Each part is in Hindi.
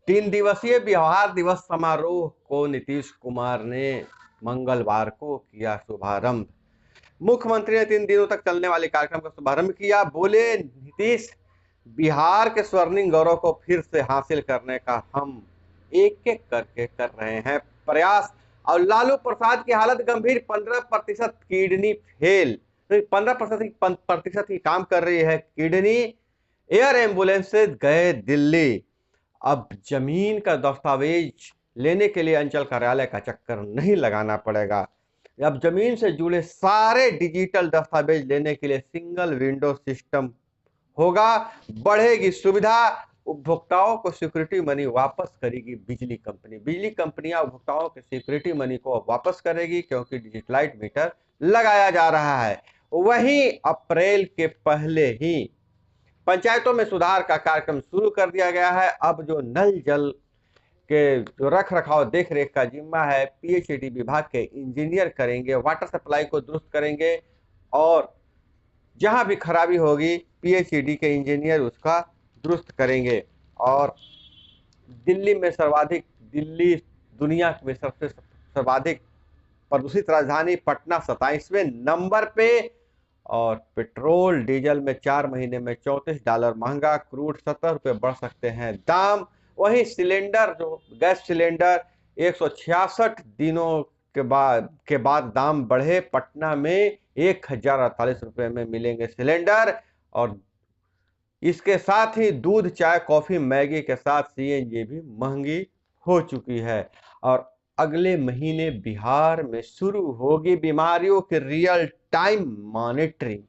तीन दिवसीय बिहार दिवस समारोह को नीतीश कुमार ने मंगलवार को किया शुभारंभ। मुख्यमंत्री ने 3 दिनों तक चलने वाले कार्यक्रम का शुभारंभ किया। बोले नीतीश, बिहार के स्वर्णिम गौरव को फिर से हासिल करने का हम एक एक करके कर रहे हैं प्रयास। और लालू प्रसाद की हालत गंभीर, 15% किडनी फेल, 15% ही काम कर रही है किडनी। एयर एम्बुलेंस से गए दिल्ली। अब जमीन का दस्तावेज लेने के लिए अंचल कार्यालय का चक्कर नहीं लगाना पड़ेगा। अब जमीन से जुड़े सारे डिजिटल दस्तावेज लेने के लिए सिंगल विंडो सिस्टम होगा। बढ़ेगी सुविधा। उपभोक्ताओं को सिक्योरिटी मनी वापस करेगी बिजली कंपनी। बिजली कंपनियां उपभोक्ताओं के सिक्योरिटी मनी को वापस करेगी क्योंकि डिजिटलाइज मीटर लगाया जा रहा है। वहीं अप्रैल के पहले ही पंचायतों में सुधार का कार्यक्रम शुरू कर दिया गया है। अब जो नल जल के जो रख रखाव देख रेख का जिम्मा है पीएचईडी विभाग के इंजीनियर करेंगे। वाटर सप्लाई को दुरुस्त करेंगे और जहां भी खराबी होगी पीएचईडी के इंजीनियर उसका दुरुस्त करेंगे। और दिल्ली दुनिया में सबसे सर्वाधिक प्रदूषित राजधानी पटना 27वें नंबर पे। और पेट्रोल डीजल में 4 महीने में $34 महंगा। क्रूड ₹70 बढ़ सकते हैं दाम। वहीं सिलेंडर जो गैस सिलेंडर 166 दिनों के बाद दाम बढ़े। पटना में 1048 रुपये में मिलेंगे सिलेंडर। और इसके साथ ही दूध चाय कॉफी मैगी के साथ सीएनजी भी महंगी हो चुकी है। और अगले महीने बिहार में शुरू होगी बीमारियों की रियल टाइम मॉनिटरिंग।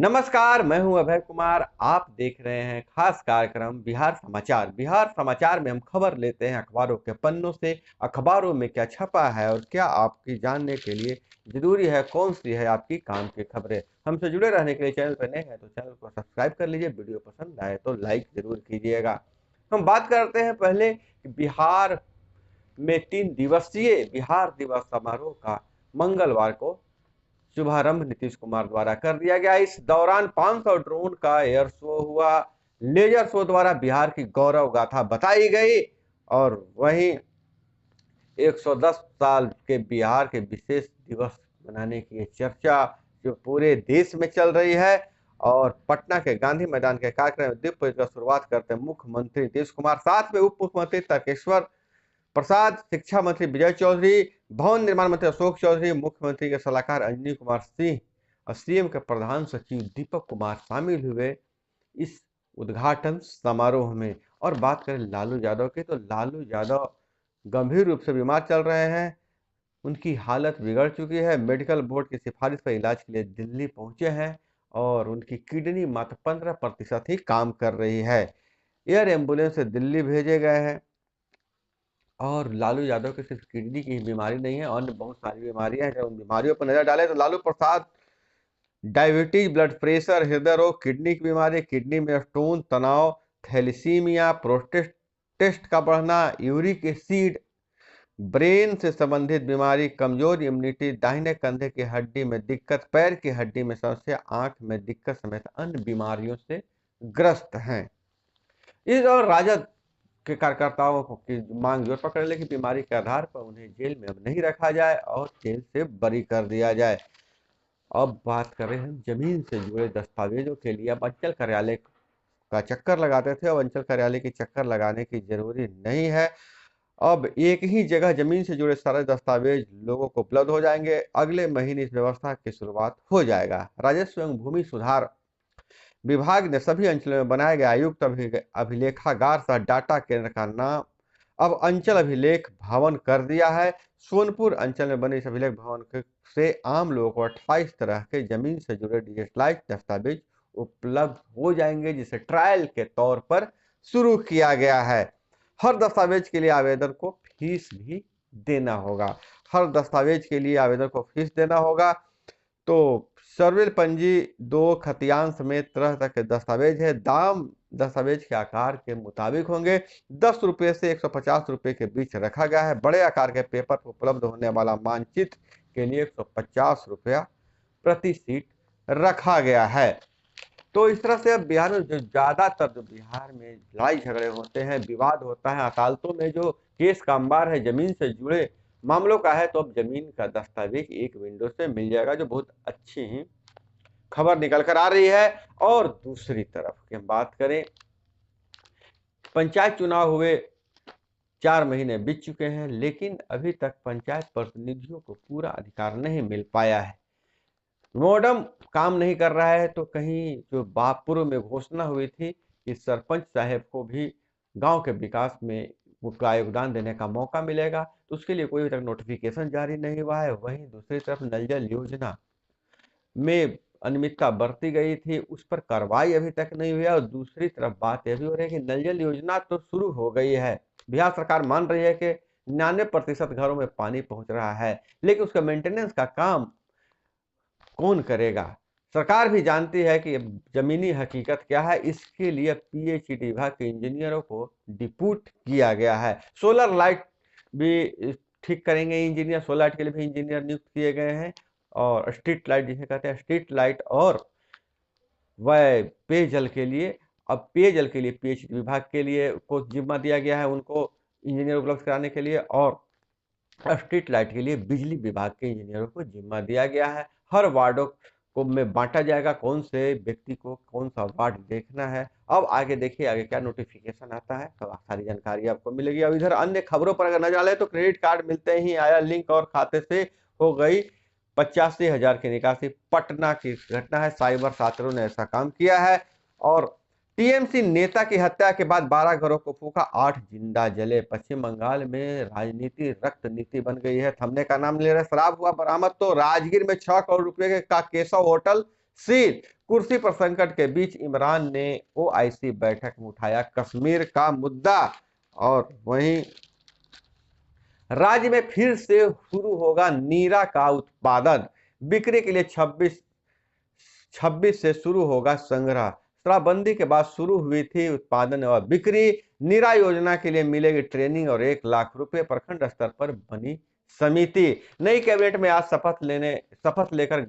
नमस्कार, मैं हूं अभय कुमार। आप देख रहे हैं खास कार्यक्रम बिहार समाचार। बिहार समाचार में हम खबर लेते हैं अखबारों के पन्नों से। अखबारों में क्या छपा है और क्या आपकी जानने के लिए जरूरी है, कौन सी है आपकी काम की खबरें। हमसे जुड़े रहने के लिए चैनल पर नए हैं तो चैनल को सब्सक्राइब कर लीजिए। वीडियो पसंद आए तो लाइक जरूर कीजिएगा। हम बात करते हैं पहले बिहार में 3 दिवसीय बिहार दिवस समारोह का मंगलवार को शुभारंभ नीतीश कुमार द्वारा कर दिया गया। इस दौरान 500 ड्रोन का एयर शो हुआ। लेजर शो द्वारा बिहार की गौरव गाथा बताई गई। और वहीं 110 साल के बिहार के विशेष दिवस मनाने की चर्चा जो पूरे देश में चल रही है। और पटना के गांधी मैदान के कार्यक्रम में दीप प्रज्वलन की शुरुआत करते मुख्यमंत्री नीतीश कुमार, साथ में उप मुख्यमंत्री तारकेश्वर प्रसाद, शिक्षा मंत्री विजय चौधरी, भवन निर्माण मंत्री अशोक चौधरी, मुख्यमंत्री के सलाहकार अंजनी कुमार सिंह और सीएम के प्रधान सचिव दीपक कुमार शामिल हुए इस उद्घाटन समारोह में। और बात करें लालू यादव की तो लालू यादव गंभीर रूप से बीमार चल रहे हैं। उनकी हालत बिगड़ चुकी है। मेडिकल बोर्ड की सिफारिश पर इलाज के लिए दिल्ली पहुंचे हैं और उनकी किडनी मात्र 15% ही काम कर रही है। एयर एम्बुलेंस से दिल्ली भेजे गए हैं। और लालू यादव की सिर्फ किडनी की बीमारी नहीं है, अन्य बहुत सारी बीमारियां हैं। जब उन बीमारियों पर नजर डालें तो Lalu Prasad diabetes, blood pressure, हृदय रोग, किडनी की बीमारी, किडनी में स्टोन, तनाव, थैलीसीमिया, प्रोस्टेट टेस्ट का बढ़ना, यूरिक एसिड, ब्रेन से संबंधित बीमारी, कमजोर इम्यूनिटी, दाहिने कंधे की हड्डी में दिक्कत, पैर की हड्डी में समस्या, आंख में दिक्कत समेत अन्य बीमारियों से ग्रस्त हैं। इस और राजद के कार्यकर्ताओं की मांग जोर पकड़ ले कि बीमारी के आधार पर उन्हें जेल में अब नहीं रखा जाए और जेल से बरी कर दिया जाए। अब बात करें हम जमीन से जुड़े दस्तावेजों के लिए। अब अंचल कार्यालय का चक्कर लगाते थे, अब अंचल कार्यालय की चक्कर लगाने की जरूरी नहीं है। अब एक ही जगह जमीन से जुड़े सारे दस्तावेज लोगों को उपलब्ध हो जाएंगे। अगले महीने इस व्यवस्था की शुरुआत हो जाएगा। राजस्व एवं भूमि सुधार विभाग ने सभी अंचलों में बनाए गए आयुक्त अभिलेखागार सह डाटा केंद्र का नाम अब अंचल अभिलेख भवन कर दिया है। सोनपुर अंचल में बने इस अभिलेख भवन से आम लोगों को 28 तरह के जमीन से जुड़े डिजिटलाइज दस्तावेज उपलब्ध हो जाएंगे, जिसे ट्रायल के तौर पर शुरू किया गया है। हर दस्तावेज के लिए आवेदन को फीस भी देना होगा। हर दस्तावेज के लिए आवेदन को फीस देना होगा। तो सर्विल पंजी 2 खतियान समेत तरह तरह के दस्तावेज है। दाम दस्तावेज के आकार के मुताबिक होंगे। 10 रुपये से 150 रुपये के बीच रखा गया है। बड़े आकार के पेपर पर उपलब्ध होने वाला मानचित्र के लिए 150 रुपया प्रति सीट रखा गया है। तो इस तरह से अब बिहार में जो ज्यादातर जो बिहार में लड़ाई झगड़े होते हैं, विवाद होता है, अदालतों में जो केस का अंबार है जमीन से जुड़े मामलों का है, तो अब जमीन का दस्तावेज एक विंडो से मिल जाएगा, जो बहुत अच्छी ही खबर निकल कर आ रही है। और दूसरी तरफ की हम बात करें, पंचायत चुनाव हुए 4 महीने बीत चुके हैं, लेकिन अभी तक पंचायत प्रतिनिधियों को पूरा अधिकार नहीं मिल पाया है। मॉडम काम नहीं कर रहा है, तो कहीं जो पूर्व में घोषणा हुई थी कि सरपंच साहब को भी गांव के विकास में का योगदान देने का मौका मिलेगा, तो उसके लिए कोई अभी तक नोटिफिकेशन जारी नहीं हुआ है। वहीं दूसरी तरफ नल जल योजना में अनियमितता बरती गई थी, उस पर कार्रवाई अभी तक नहीं हुई है। और दूसरी तरफ बात यह भी हो रही है कि नल जल योजना तो शुरू हो गई है, बिहार सरकार मान रही है कि 99% घरों में पानी पहुंच रहा है, लेकिन उसका मेंटेनेंस का काम कौन करेगा? सरकार भी जानती है कि जमीनी हकीकत क्या है, इसके लिए पीएचईडी विभाग के इंजीनियरों को डिप्यूट किया गया है। सोलर लाइट भी ठीक करेंगे इंजीनियर, सोलर लाइट के लिए भी इंजीनियर नियुक्त किए गए हैं। और स्ट्रीट लाइट जिसे कहते हैं, स्ट्रीट लाइट और वह पेयजल के लिए, अब पेयजल के लिए पीएचईडी विभाग के लिए को जिम्मा दिया गया है, उनको इंजीनियर उपलब्ध कराने के लिए। और स्ट्रीट लाइट के लिए बिजली विभाग के इंजीनियरों को जिम्मा दिया गया है। हर वार्डों को में बांटा जाएगा, कौन से व्यक्ति को कौन सा वार्ड देखना है। अब आगे देखिए आगे क्या नोटिफिकेशन आता है, तो सारी जानकारी आपको मिलेगी। अब इधर अन्य खबरों पर अगर नजर डालें तो क्रेडिट कार्ड मिलते ही आया लिंक और खाते से हो गई 85,000 की निकासी। पटना की घटना है, साइबर छात्रों ने ऐसा काम किया है। और टीएमसी नेता की हत्या के बाद 12 घरों को फूका, 8 जिंदा जले। पश्चिम बंगाल में राजनीति रक्त नीति बन गई है, थमने का नाम ले रहा है। शराब हुआ बरामद, तो राजगीर में 6 करोड़ रुपए का केशव होटल सील। कुर्सी पर संकट के बीच इमरान ने ओआईसी बैठक में उठाया कश्मीर का मुद्दा। और वहीं राज्य में फिर से शुरू होगा नीरा का उत्पादन, बिक्री के लिए 26 से शुरू होगा संग्रह। शराबबंदी के बाद शुरू हुई थी उत्पादन और बिक्री। नीरा योजना के लिए मिलेगी ट्रेनिंग और 1 लाख रुपए। प्रखंड स्तर पर बनी समिति। नई कैबिनेट में आज शपथ लेकर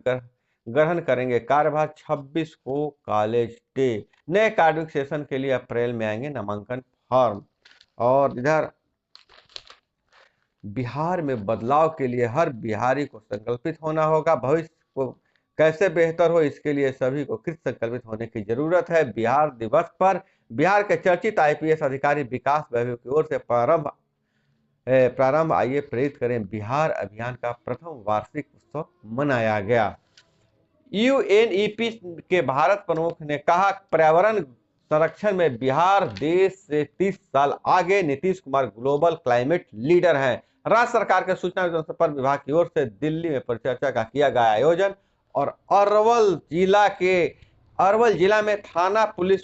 ग्रहण करेंगे कार्यभार। 26 को कॉलेज डे। नए कार्डिक सेशन के लिए अप्रैल में आएंगे नामांकन फॉर्म। और इधर बिहार में बदलाव के लिए हर बिहारी को संकल्पित होना होगा। भविष्य को कैसे बेहतर हो, इसके लिए सभी को कृत संकल्पित होने की जरूरत है। बिहार दिवस पर बिहार के चर्चित आईपीएस अधिकारी विकास वैभव की ओर से प्रारंभ आइए प्रेरित करें बिहार अभियान का प्रथम वार्षिक उत्सव मनाया गया। यूएनईपी के भारत प्रमुख ने कहा, पर्यावरण संरक्षण में बिहार देश से 30 साल आगे। Nitish Kumar global climate leader हैं। राज्य सरकार के सूचना एवं जनसंपर्क विभाग की ओर से दिल्ली में परिचर्चा का किया गया आयोजन। और अरवल जिला में थाना पुलिस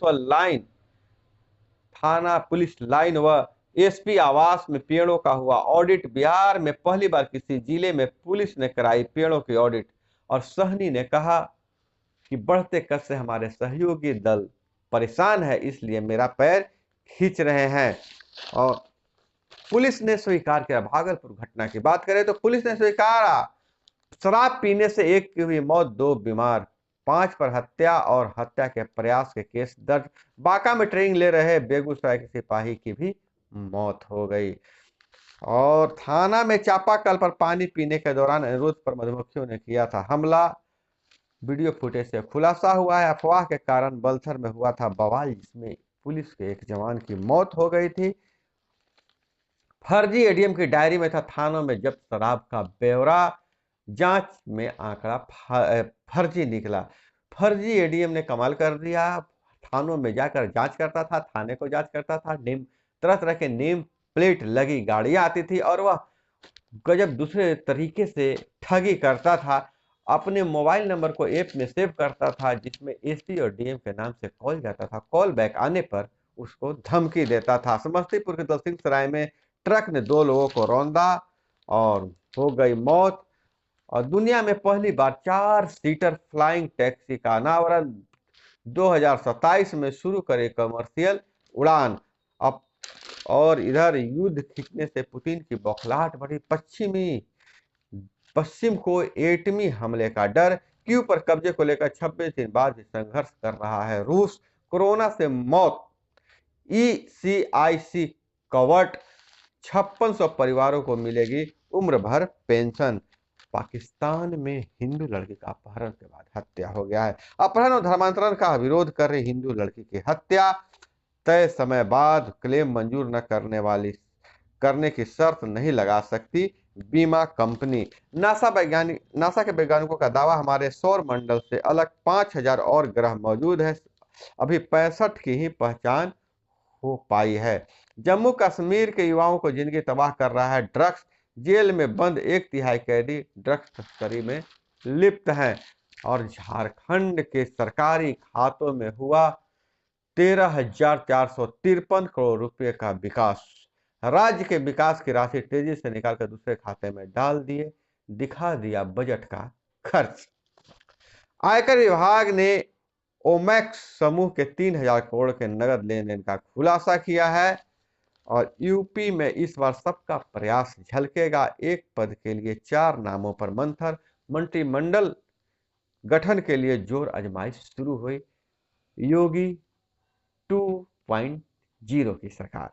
लाइन व एसपी आवास में पेड़ों का हुआ ऑडिट। बिहार में पहली बार किसी जिले में पुलिस ने कराई पेड़ों की ऑडिट। और सहनी ने कहा कि बढ़ते कद से हमारे सहयोगी दल परेशान है, इसलिए मेरा पैर खींच रहे हैं। और पुलिस ने स्वीकार किया, भागलपुर घटना की बात करें तो पुलिस ने स्वीकारा, शराब पीने से 1 की हुई मौत, 2 बीमार, 5 पर हत्या और हत्या के प्रयास के केस दर्ज। बांका में ट्रेनिंग ले रहे बेगूसराय के सिपाही की भी मौत हो गई। और थाना में चापाकल पर पानी पीने के दौरान अनिरुद्ध पर मधुमक्खियों ने किया था हमला। वीडियो फुटेज से खुलासा हुआ है अफवाह के कारण बलथर में हुआ था बवाल, जिसमें पुलिस के एक जवान की मौत हो गई थी। फर्जी एडीएम की डायरी में था थानों में जब्त शराब का ब्यौरा। जांच में आंकड़ा फर्जी निकला। फर्जी एडीएम ने कमाल कर दिया, थानों में जाकर जांच करता था, थाने को जांच करता था। तरह तरह के नेम प्लेट लगी गाड़ियां आती थी और वह गजब दूसरे तरीके से ठगी करता था। अपने मोबाइल नंबर को ऐप में सेव करता था, जिसमें एसपी और डीएम के नाम से कॉल जाता था। कॉल बैक आने पर उसको धमकी देता था। समस्तीपुर के दलसिंह सराय में ट्रक ने 2 लोगों को रौंदा और हो गई मौत। और दुनिया में पहली बार 4 सीटर फ्लाइंग टैक्सी का अनावरण। 2027 में शुरू करे कमर्शियल उड़ान। अब और इधर युद्ध खींचने से पुतिन की बौखलाहट बढ़ी। पश्चिम को एटमी हमले का डर। कीव पर कब्जे को लेकर 26 दिन बाद भी संघर्ष कर रहा है रूस। कोरोना से मौत, ECIC कवर्ट, 5600 परिवारों को मिलेगी उम्र भर पेंशन। पाकिस्तान में हिंदू लड़की का अपहरण के बाद हत्या हो गया है। अपहरण और धर्मांतरण का विरोध कर रही हिंदू लड़की की हत्या, तय समय बाद क्लेम मंजूर न करने की शर्त नहीं लगा सकती बीमा कंपनी। नासा के वैज्ञानिकों का दावा, हमारे सौर मंडल से अलग 5000 और ग्रह मौजूद है, अभी 65 की ही पहचान हो पाई है। जम्मू कश्मीर के युवाओं को जिंदगी तबाह कर रहा है ड्रग्स, जेल में बंद 1/3 कैदी ड्रग्स तस्करी में लिप्त हैं। और झारखंड के सरकारी खातों में हुआ 13,453 करोड़ रुपए का विकास। राज्य के विकास की राशि तेजी से निकालकर दूसरे खाते में डाल दिए, दिखा दिया बजट का खर्च। आयकर विभाग ने ओमैक्स समूह के 3,000 करोड़ के नगद लेन देन का खुलासा किया है। और यूपी में इस बार सबका प्रयास झलकेगा, एक पद के लिए 4 नामों पर मंथन, मंत्रिमंडल गठन के लिए जोर आजमाइश शुरू हुई। योगी 2.0 की सरकार।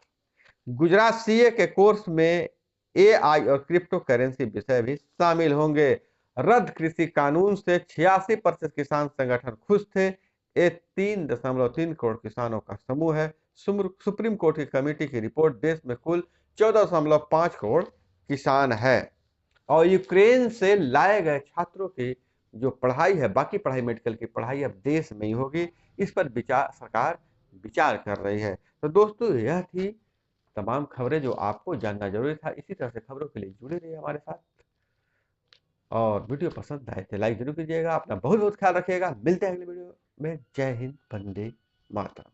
गुजरात सीए के कोर्स में AI और क्रिप्टो करेंसी विषय भी शामिल होंगे। रद्द कृषि कानून से 86% किसान संगठन खुश थे। ये 3.3 करोड़ किसानों का समूह है। सुप्रीम कोर्ट की कमेटी की रिपोर्ट, देश में कुल 14.5 करोड़ किसान है। और यूक्रेन से लाए गए छात्रों की जो पढ़ाई है, बाकी पढ़ाई मेडिकल की पढ़ाई अब देश में ही होगी, इस पर सरकार विचार कर रही है। तो दोस्तों, यह थी तमाम खबरें जो आपको जानना जरूरी था। इसी तरह से खबरों के लिए जुड़े रहिए हमारे साथ, और वीडियो पसंद आए तो लाइक जरूर कीजिएगा। अपना बहुत बहुत ख्याल रखिएगा। मिलते हैं अगले वीडियो में। जय हिंद, वंदे मातरम।